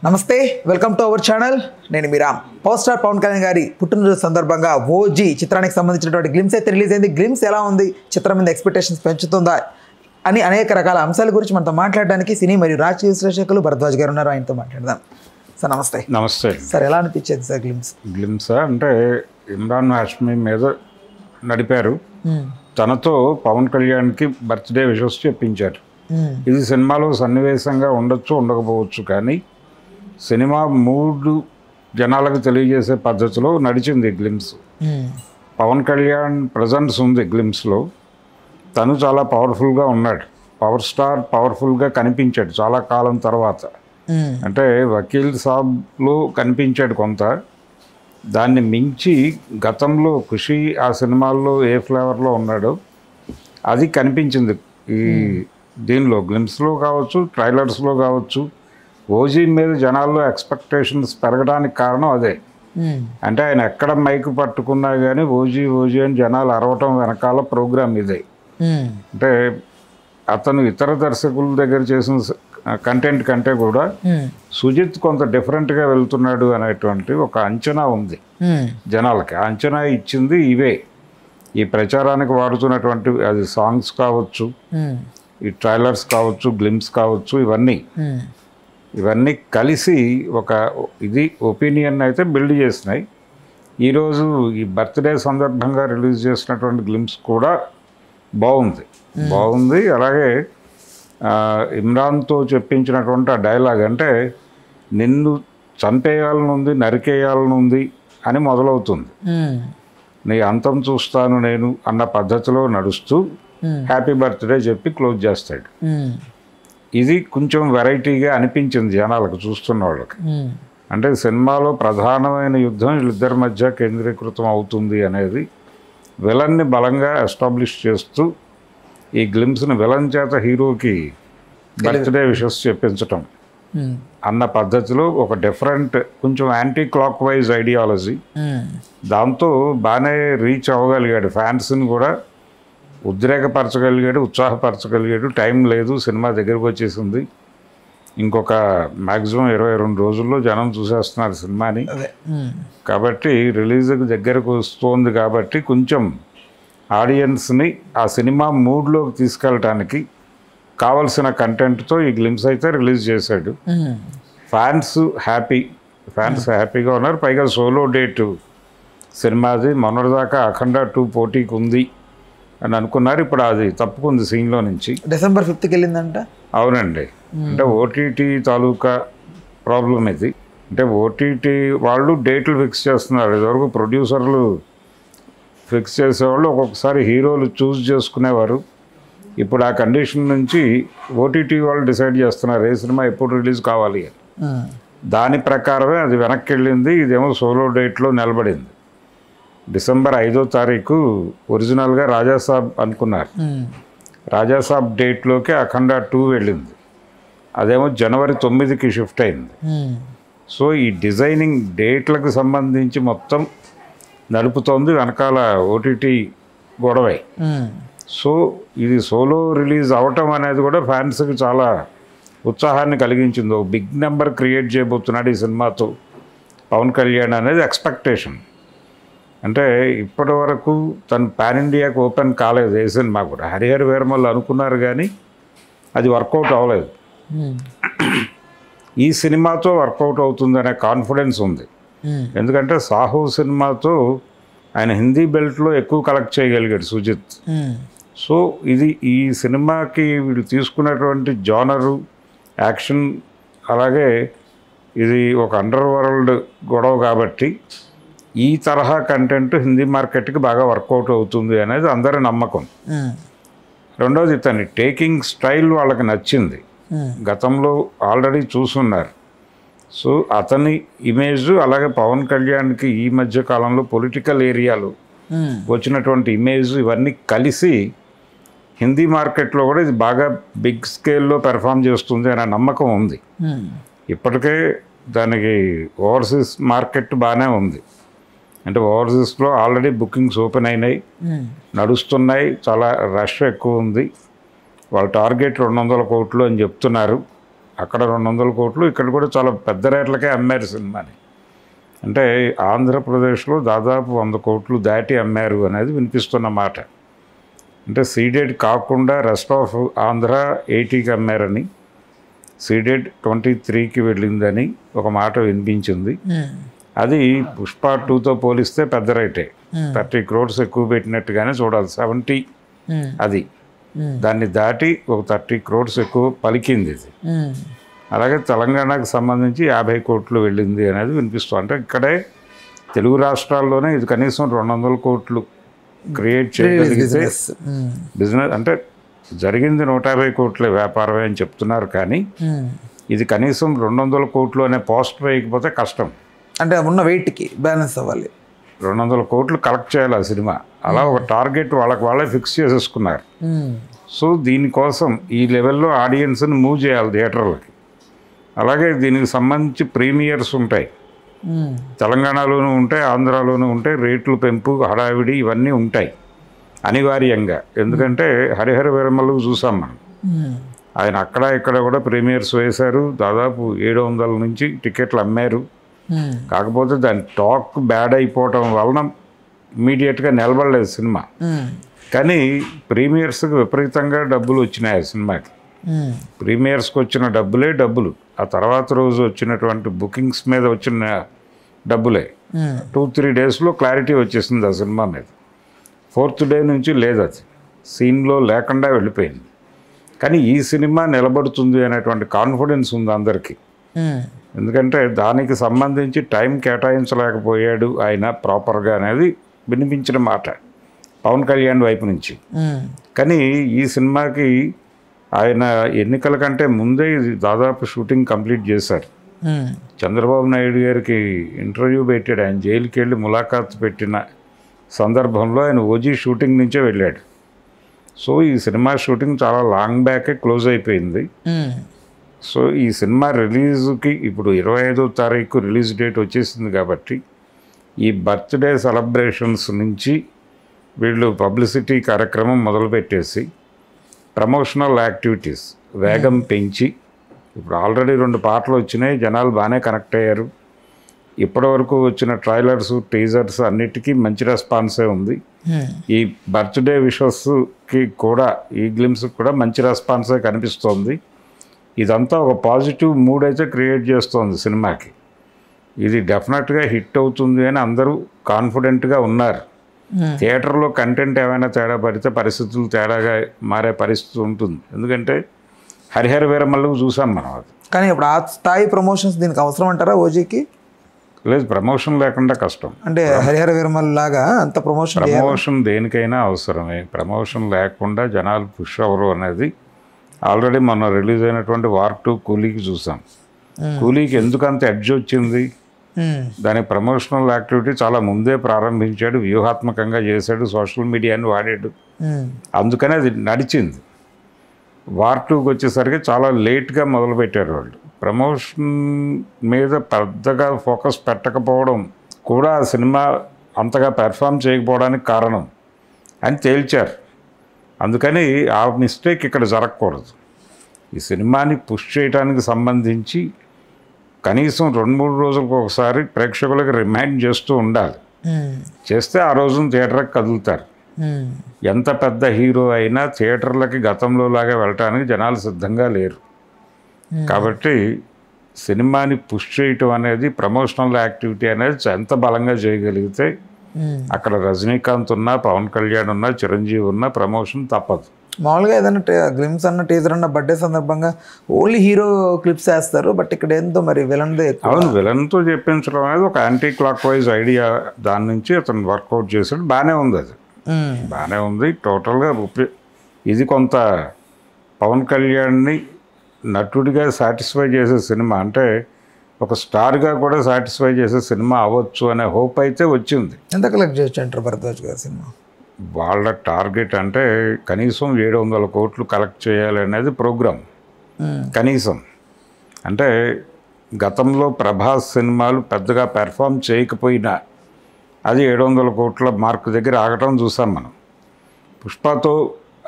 నమస్తే, welcome to our channel. నేను మీ Ram. Power star Pawan Kalyan గారి పుట్టినరోజు సందర్భంగా ఓజీ చిత్రానికి సంబంధించినటువంటి గ్లిమ్స్ అయితే రిలీజ్ అయింది. గ్లిమ్స్ ఎలా ఉంది, చిత్రం మీద ఎక్స్పెక్టేషన్స్ పెంచుతుందా అని అనేక రకాల అంశాల గురించి మనతో మాట్లాడడానికి సినీ మరియు రాజకీయ విశ్లేషకులు భరద్వాజ్ గారు ఉన్నారు. ఆయనతో మాట్లాడదాం. సార్ నమస్తే. నమస్తే సార్, ఎలా అనిపించేది సార్ గ్లిమ్స్? అంటే ఇమ్రాన్ హాష్మీ మీద నడిపారు. తనతో పవన్ కళ్యాణ్కి బర్త్డే విషెస్ చెప్పించారు. ఇది సినిమాలో సన్నివేశంగా ఉండొచ్చు, ఉండకపోవచ్చు, కానీ సినిమా మూడు జనాలకు తెలియజేసే పద్ధతిలో నడిచింది గ్లిమ్స్. పవన్ కళ్యాణ్ ప్రజెన్స్ ఉంది గ్లిమ్స్లో. తను చాలా పవర్ఫుల్గా ఉన్నాడు. పవర్ స్టార్ పవర్ఫుల్గా కనిపించాడు చాలా కాలం తర్వాత. అంటే వకీల్ సాబ్లో కనిపించాడు కొంత. దాన్ని మించి గతంలో ఖుషి ఆ సినిమాల్లో ఏ ఫ్లేవర్లో ఉన్నాడో అది కనిపించింది ఈ దీనిలో గ్లిమ్స్లో కావచ్చు, ట్రైలర్స్లో కావచ్చు. ఓజీ మీద జనాల్లో ఎక్స్పెక్టేషన్స్ పెరగడానికి కారణం అదే. అంటే ఆయన ఎక్కడ మైక్ పట్టుకున్నా కానీ ఓజీ ఓజీ అని జనాలు అరవటం వెనకాల ప్రోగ్రామ్ ఇదే. అంటే అతను ఇతర దర్శకుల దగ్గర చేసిన కంటెంట్ కంటే కూడా సుజిత్ కొంత డిఫరెంట్గా వెళ్తున్నాడు అనేటువంటి ఒక అంచనా ఉంది జనాలకి. ఆ అంచనా ఇచ్చింది ఇవే. ఈ ప్రచారానికి వాడుతున్నటువంటి అది సాంగ్స్ కావచ్చు, ఈ ట్రైలర్స్ కావచ్చు, గ్లిమ్స్ కావచ్చు, ఇవన్నీ కలిసి ఒక ఇది ఒపీనియన్ అయితే బిల్డ్ చేసినాయి. ఈరోజు ఈ బర్త్డే సందర్భంగా రిలీజ్ చేసినటువంటి గ్లిమ్స్ కూడా బాగుంది. అలాగే ఇమ్రాన్తో చెప్పించినటువంటి ఆ డైలాగ్, అంటే నిన్ను చంపేయాలనుంది, నరికేయాలనుంది అని మొదలవుతుంది. నీ అంతం చూస్తాను నేను అన్న పద్ధతిలో నడుస్తూ హ్యాపీ బర్త్డే చెప్పి క్లోజ్ చేస్తాడు. ఇది కొంచెం వెరైటీగా అనిపించింది జనాలకు, చూస్తున్న వాళ్ళకి. అంటే సినిమాలో ప్రధానమైన యుద్ధం వీళ్ళిద్దరి మధ్య కేంద్రీకృతం అవుతుంది అనేది విలన్ని బలంగా ఎస్టాబ్లిష్ చేస్తూ ఈ గ్లిమ్స్ని విలన్ చేత హీరోకి బర్త్డే విషెస్ చెప్పించటం అన్న పద్ధతిలో ఒక డిఫరెంట్, కొంచెం యాంటీ క్లాక్ వైజ్ ఐడియాలజీ. దాంతో బాగానే రీచ్ అవ్వగలిగాడు, ఫ్యాన్స్ని కూడా ఉద్రేకపరచగలిగాడు, ఉత్సాహపరచగలిగాడు. టైం లేదు, సినిమా దగ్గరకు వచ్చేసింది. ఇంకొక మ్యాక్సిమం 22 రోజుల్లో జనం చూసేస్తున్నారు సినిమాని. కాబట్టి రిలీజ్కి దగ్గరకు వస్తుంది కాబట్టి కొంచెం ఆడియన్స్ని ఆ సినిమా మూడ్లోకి తీసుకెళ్ళటానికి కావలసిన కంటెంట్తో ఈ గ్లిమ్స్ అయితే రిలీజ్ చేశాడు. ఫ్యాన్స్ హ్యాపీగా ఉన్నారు. పైగా సోలో డేటు సినిమాది. మొన్నటిదాకా అఖండ 2 పోటీకి ఉంది అని అనుకున్నారు. ఇప్పుడు అది తప్పుకుంది సీన్లో నుంచి. December 5th వెళ్ళిందంట. అవునండి. అంటే ఓటీటీ తాలూకా ప్రాబ్లం ఇది. అంటే ఓటీటీ వాళ్ళు డేట్లు ఫిక్స్ చేస్తున్నారు. ఇదివరకు ప్రొడ్యూసర్లు ఫిక్స్ చేసేవాళ్ళు, ఒక్కొక్కసారి హీరోలు చూస్ చేసుకునేవారు. ఇప్పుడు ఆ కండిషన్ నుంచి ఓటీటీ వాళ్ళు డిసైడ్ చేస్తున్నారు ఏ సినిమా ఎప్పుడు రిలీజ్ కావాలి అని. దాని ప్రకారమే అది వెనక్కి వెళ్ళింది. ఇదేమో సోలో డేట్లో నిలబడింది. December 5వ తారీఖు ఒరిజినల్గా రాజాసాబ్ అనుకున్నారు. రాజాసాబ్ డేట్లోకి అఖండ 2 వెళ్ళింది. అదేమో January 9కి షిఫ్ట్ అయింది. సో ఈ డిజైనింగ్ డేట్లకు సంబంధించి మొత్తం నడుపుతోంది వెనకాల ఓటీటీ గొడవై. సో ఇది సోలో రిలీజ్ అవటం అనేది కూడా ఫ్యాన్స్కి చాలా ఉత్సాహాన్ని కలిగించింది. ఒక బిగ్ నెంబర్ క్రియేట్ చేయబోతున్నాడు ఈ సినిమాతో పవన్ కళ్యాణ్ అనేది ఎక్స్పెక్టేషన్. అంటే ఇప్పటి వరకు తను పాన్ ఇండియాకి ఓపెన్ కాలేదు ఏ సినిమా కూడా. హరిహర వీరమల్లు అనుకున్నారు కానీ అది వర్కౌట్ అవ్వలేదు. ఈ సినిమాతో వర్కౌట్ అవుతుందనే కాన్ఫిడెన్స్ ఉంది. ఎందుకంటే సాహో సినిమాతో ఆయన హిందీ బెల్ట్లో ఎక్కువ కలెక్ట్ చేయగలిగాడు సుజిత్. సో ఇది ఈ సినిమాకి వీళ్ళు తీసుకున్నటువంటి జానరు, యాక్షన్, అలాగే ఇది ఒక అండర్ వరల్డ్ గొడవ కాబట్టి ఈ తరహా కంటెంట్ హిందీ మార్కెట్కి బాగా వర్కౌట్ అవుతుంది అనేది అందరి నమ్మకం. రెండోది, తన టేకింగ్ స్టైల్ వాళ్ళకి నచ్చింది. గతంలో ఆల్రెడీ చూస్తున్నారు. సో అతని ఇమేజ్, అలాగే పవన్ కళ్యాణ్కి ఈ మధ్య కాలంలో పొలిటికల్ ఏరియాలో వచ్చినటువంటి ఇమేజ్, ఇవన్నీ కలిసి హిందీ మార్కెట్లో కూడా ఇది బాగా బిగ్ స్కేల్లో పెర్ఫామ్ చేస్తుంది అనే నమ్మకం ఉంది. ఇప్పటికే దానికి ఓవర్సీస్ మార్కెట్ బాగానే ఉంది. అంటే ఓవర్సీస్లో ఆల్రెడీ బుకింగ్స్ ఓపెన్ అయినాయి, నడుస్తున్నాయి. చాలా రష్ ఎక్కువ ఉంది. వాళ్ళ టార్గెట్ 200 కోట్లు అని చెప్తున్నారు. అక్కడ 200 కోట్లు, ఇక్కడ కూడా చాలా పెద్ద రేట్లకే అమ్మారు సినిమాని. అంటే ఆంధ్రప్రదేశ్లో దాదాపు 100 కోట్లు దాటి అమ్మారు అనేది వినిపిస్తున్న మాట. అంటే సీడెడ్ కాకుండా రెస్ట్ ఆఫ్ ఆంధ్ర 80కి అమ్మారని, సీడెడ్ 23కి వెళ్ళిందని ఒక మాట వినిపించింది. అది పుష్ప 2తో పోలిస్తే పెద్ద రేటే, 30 crores ఎక్కువ పెట్టినట్టుగానే చూడాలి. 70 అది, దాన్ని దాటి ఒక 30 crores ఎక్కువ పలికింది ఇది. అలాగే తెలంగాణకు సంబంధించి 50 కోట్లు వెళ్ళింది అనేది వినిపిస్తుంది. అంటే ఇక్కడే తెలుగు రాష్ట్రాల్లోనే ఇది కనీసం 200 కోట్లు క్రియేట్ చేయగలిగితే బిజినెస్. అంటే జరిగింది 150 కోట్ల వ్యాపారమే అని చెప్తున్నారు, కానీ ఇది కనీసం 200 కోట్లు అనే పోస్ట్ వేయకపోతే కష్టం. అంటే ఉన్న వెయిట్కి బ్యాలెన్స్ అవ్వాలి. 200 కోట్లు కలెక్ట్ చేయాలి ఆ సినిమా. అలా ఒక టార్గెట్ వాళ్ళే ఫిక్స్ చేసేసుకున్నారు. సో దీనికోసం ఈ లెవెల్లో ఆడియన్స్ని మూవ్ చేయాలి థియేటర్లకి. అలాగే దీనికి సంబంధించి ప్రీమియర్స్ ఉంటాయి, తెలంగాణలోనూ ఉంటాయి, ఆంధ్రాలోనూ ఉంటాయి. రేట్లు పెంపు, హడావిడి ఇవన్నీ ఉంటాయి అనివార్యంగా. ఎందుకంటే హరిహర వీరమల్లు చూసాం మనం, ఆయన అక్కడ ఇక్కడ కూడా ప్రీమియర్స్ వేశారు. దాదాపు 700 నుంచి టికెట్లు అమ్మారు. కాకపోతే దాని టాక్ బ్యాడ్ అయిపోవటం వలన ఇమీడియట్గా నిలబడలేదు సినిమా. కానీ ప్రీమియర్స్కి విపరీతంగా డబ్బులు వచ్చినాయి ఆ సినిమాకి. ప్రీమియర్స్కి వచ్చిన డబ్బులు ఆ తర్వాత రోజు వచ్చినటువంటి బుకింగ్స్ మీద వచ్చిన డబ్బులే. 2-3 డేస్లో క్లారిటీ వచ్చేసింది ఆ సినిమా మీద. 4th డే నుంచి లేదు, అది సీన్లో లేకుండా వెళ్ళిపోయింది. కానీ ఈ సినిమా నిలబడుతుంది అనేటువంటి కాన్ఫిడెన్స్ ఉంది అందరికీ. ఎందుకంటే దానికి సంబంధించి టైం కేటాయించలేకపోయాడు ఆయన ప్రాపర్గా అనేది వినిపించిన మాట పవన్ కళ్యాణ్ వైపు నుంచి. కానీ ఈ సినిమాకి ఆయన ఎన్నికల కంటే ముందే దాదాపు షూటింగ్ కంప్లీట్ చేశారు. చంద్రబాబు నాయుడు గారికి ఇంటర్వ్యూ పెట్టాడు. ఆయన జైలుకి వెళ్ళి ములాఖాత్ పెట్టిన సందర్భంలో ఆయన ఓజీ షూటింగ్ నుంచే వెళ్ళాడు. సో ఈ సినిమా షూటింగ్ చాలా లాంగ్ బ్యాకే క్లోజ్ అయిపోయింది. సో ఈ సినిమా రిలీజ్కి ఇప్పుడు 25వ తారీఖు రిలీజ్ డేట్ వచ్చేసింది. కాబట్టి ఈ బర్త్డే సెలబ్రేషన్స్ నుంచి వీళ్ళు పబ్లిసిటీ కార్యక్రమం మొదలుపెట్టేసి ప్రమోషనల్ యాక్టివిటీస్ వేగం పెంచి, ఇప్పుడు ఆల్రెడీ 2 పాటలు వచ్చినాయి, జనాలు బాగానే కనెక్ట్ అయ్యారు. ఇప్పటివరకు వచ్చిన ట్రైలర్స్, టీజర్స్ అన్నిటికీ మంచి రెస్పాన్సే ఉంది. ఈ బర్త్డే విషెస్కి కూడా, ఈ గ్లిమ్స్కి కూడా మంచి రెస్పాన్సే కనిపిస్తోంది. ఇదంతా ఒక పాజిటివ్ మూడ్ అయితే క్రియేట్ చేస్తోంది సినిమాకి. ఇది డెఫినెట్గా హిట్ అవుతుంది అని అందరూ కాన్ఫిడెంట్గా ఉన్నారు. థియేటర్లో కంటెంట్ ఏమైనా తేడా పడితే పరిస్థితులు తేడాగా మారే పరిస్థితి ఉంటుంది. ఎందుకంటే హరిహర వీరమల్లు చూసాం మనం. అది కానీ ఇప్పుడు ఆ స్థాయి ప్రమోషన్స్ దీనికి అవసరం అంటారా ఓజీకి? లేదు, ప్రమోషన్ లేకుండా కష్టం. అంటే హరిహర వీరమల్లు లాగా అంత ప్రమోషన్ దేనికైనా అవసరమే. ప్రమోషన్ లేకుండా జనాలు పుష్ అవ్వరు అనేది ఆల్రెడీ మొన్న రిలీజ్ అయినటువంటి వార్ 2 కూలీకి చూసాం. కూలీకి ఎందుకు అంత ఎడ్జ్ వచ్చింది? దాని ప్రమోషనల్ యాక్టివిటీ చాలా ముందే ప్రారంభించాడు, వ్యూహాత్మకంగా చేశాడు, సోషల్ మీడియాని వాడాడు. అందుకనే అది నడిచింది. వార్ 2కి వచ్చేసరికి చాలా లేట్గా మొదలుపెట్టారు వాళ్ళు. ప్రమోషన్ మీద పెద్దగా ఫోకస్ పెట్టకపోవడం కూడా ఆ సినిమా అంతగా పెర్ఫామ్ చేయకపోవడానికి కారణం అని తేల్చారు. అందుకని ఆ మిస్టేక్ ఇక్కడ జరగకూడదు. ఈ సినిమాని పుష్ చేయడానికి సంబంధించి కనీసం 2-3 రోజులకు ఒకసారి ప్రేక్షకులకు రిమైండ్ చేస్తూ ఉండాలి. చేస్తే ఆ రోజున థియేటర్కి కదులుతారు. ఎంత పెద్ద హీరో అయినా థియేటర్లకి గతంలో లాగా వెళ్ళటానికి జనాలు సిద్ధంగా లేరు. కాబట్టి సినిమాని పుష్ చేయటం అనేది, ప్రమోషనల్ యాక్టివిటీ అనేది ఎంత బలంగా చేయగలిగితే అక్కడ రజనీకాంత్ ఉన్నా, పవన్ కళ్యాణ్ ఉన్నా, చిరంజీవి ఉన్నా ప్రమోషన్ తప్పదు. మామూలుగా ఏదైనా గ్లిమ్స్ అన్న టీజర్ అన్న బర్త్డే సందర్భంగా ఓన్లీ హీరో క్లిప్స్ వేస్తారు. బట్ ఇక్కడ ఏందో మరి విలన్దే. అవును, విలన్తో చెప్పించడం అనేది ఒక యాంటీ క్లాక్ వైజ్ ఐడియా. దాని నుంచి అతను వర్కౌట్ చేసాడు. బాగానే ఉంది, అది బాగానే ఉంది. టోటల్గా ఇది కొంత పవన్ కళ్యాణ్ని నటుడిగా సాటిస్ఫై చేసే సినిమా, అంటే ఒక స్టార్గా కూడా సాటిస్ఫై చేసే సినిమా అవ్వచ్చు అనే హోప్ అయితే వచ్చింది. ఎంత కలెక్ట్ చేయొచ్చు అంటారు భరద్వాజ్ గారి సినిమా? వాళ్ళ టార్గెట్ అంటే కనీసం 700 కోట్లు కలెక్ట్ చేయాలి అనేది ప్రోగ్రామ్. కనీసం అంటే గతంలో ప్రభాస్ సినిమాలు పెద్దగా పెర్ఫామ్ చేయకపోయినా అది 700 కోట్ల మార్క్ దగ్గర ఆగటం చూసాం మనం. పుష్పతో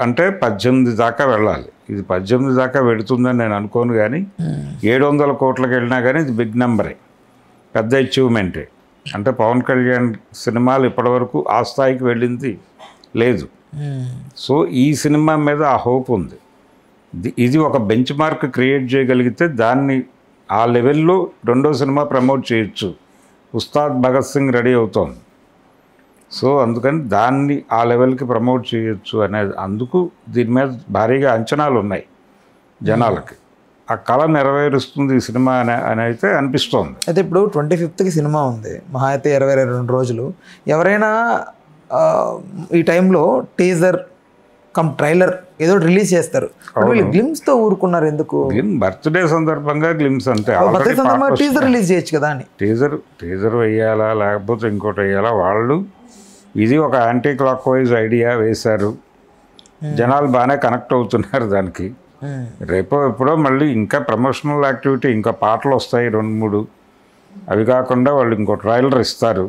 అంటే 18 దాకా వెళ్ళాలి. ఇది 18 దాకా పెడుతుందని నేను అనుకోను, కానీ 700 కోట్లకు వెళ్ళినా కానీ ఇది బిగ్ నెంబరే, పెద్ద అచీవ్మెంటే. అంటే పవన్ కళ్యాణ్ సినిమాలు ఇప్పటివరకు ఆ స్థాయికి వెళ్ళింది లేదు. సో ఈ సినిమా మీద ఆ హోప్ ఉంది. ఇది ఒక బెంచ్ మార్క్ క్రియేట్ చేయగలిగితే దాన్ని ఆ లెవెల్లో రెండో సినిమా ప్రమోట్ చేయొచ్చు. ఉస్తాద్ భగత్ సింగ్ రెడీ అవుతోంది. సో అందుకని దాన్ని ఆ లెవెల్కి ప్రమోట్ చేయొచ్చు అనేది, అందుకు దీని మీద భారీగా అంచనాలు ఉన్నాయి జనాలకి. ఆ కళ నెరవేరుస్తుంది ఈ సినిమా అని అయితే అనిపిస్తోంది. అయితే ఇప్పుడు 25కి సినిమా ఉంది, మహా అయితే 22 రోజులు. ఎవరైనా ఈ టైంలో టీజర్ ట్రైలర్ ఏదో రిలీజ్ చేస్తారు. గ్లిమ్స్తో ఊరుకున్నారు ఎందుకు? బర్త్డే సందర్భంగా గ్లిమ్స్ అంటే టీజర్ రిలీజ్ చేయొచ్చు కదా అని. టీజర్ వేయాలా లేకపోతే ఇంకోటి వేయాలా? వాళ్ళు ఇది ఒక యాంటీ క్లాక్ వైజ్ ఐడియా వేశారు, జనాలు బాగానే కనెక్ట్ అవుతున్నారు దానికి. రేపో ఎప్పుడో మళ్ళీ ఇంకా ప్రమోషనల్ యాక్టివిటీ, ఇంకా పాటలు వస్తాయి 2-3. అవి కాకుండా వాళ్ళు ఇంకో ట్రైలర్ ఇస్తారు.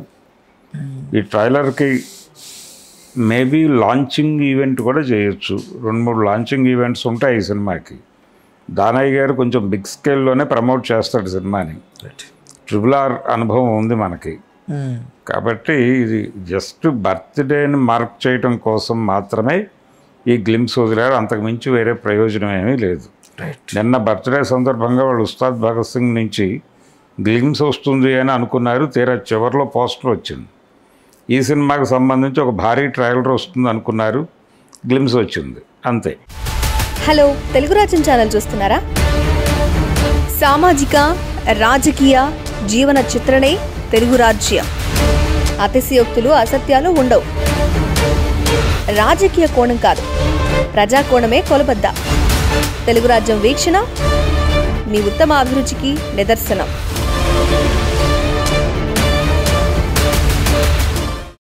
ఈ ట్రైలర్కి మేబీ లాంచింగ్ ఈవెంట్ కూడా చేయొచ్చు. 2-3 లాంచింగ్ ఈవెంట్స్ ఉంటాయి ఈ సినిమాకి. దానయ్య గారు కొంచెం బిగ్ స్కేల్లోనే ప్రమోట్ చేస్తాడు సినిమాని. RRR అనుభవం ఉంది మనకి. కాబట్టి ఇది జస్ట్ బర్త్డేని మార్క్ చేయటం కోసం మాత్రమే ఈ గ్లిమ్స్ వదిలారు, అంతకుమించి వేరే ప్రయోజనం ఏమీ లేదు. నిన్న బర్త్డే సందర్భంగా వాళ్ళు ఉస్తాద్ భగత్ సింగ్ నుంచి గ్లిమ్స్ వస్తుంది అని అనుకున్నారు. తీరా చివరిలో పోస్టర్ వచ్చింది. ఈ సినిమాకి సంబంధించి ఒక భారీ ట్రైలర్ వస్తుంది అనుకున్నారు, గ్లిమ్స్ వచ్చింది, అంతే. హలో, తెలుగు రాజ్యం ఛానల్ చూస్తున్నారా? సామాజిక రాజకీయ జీవన చిత్రణే తెలుగు రాజ్యం. అతిశయోక్తులు అసత్యాలు ఉండవు. రాజకీయ కోణం కాదు, ప్రజా కోణమే కొలబద్ద. తెలుగు రాజ్యం వీక్షణ మీ ఉత్తమ అభిరుచికి నిదర్శనం.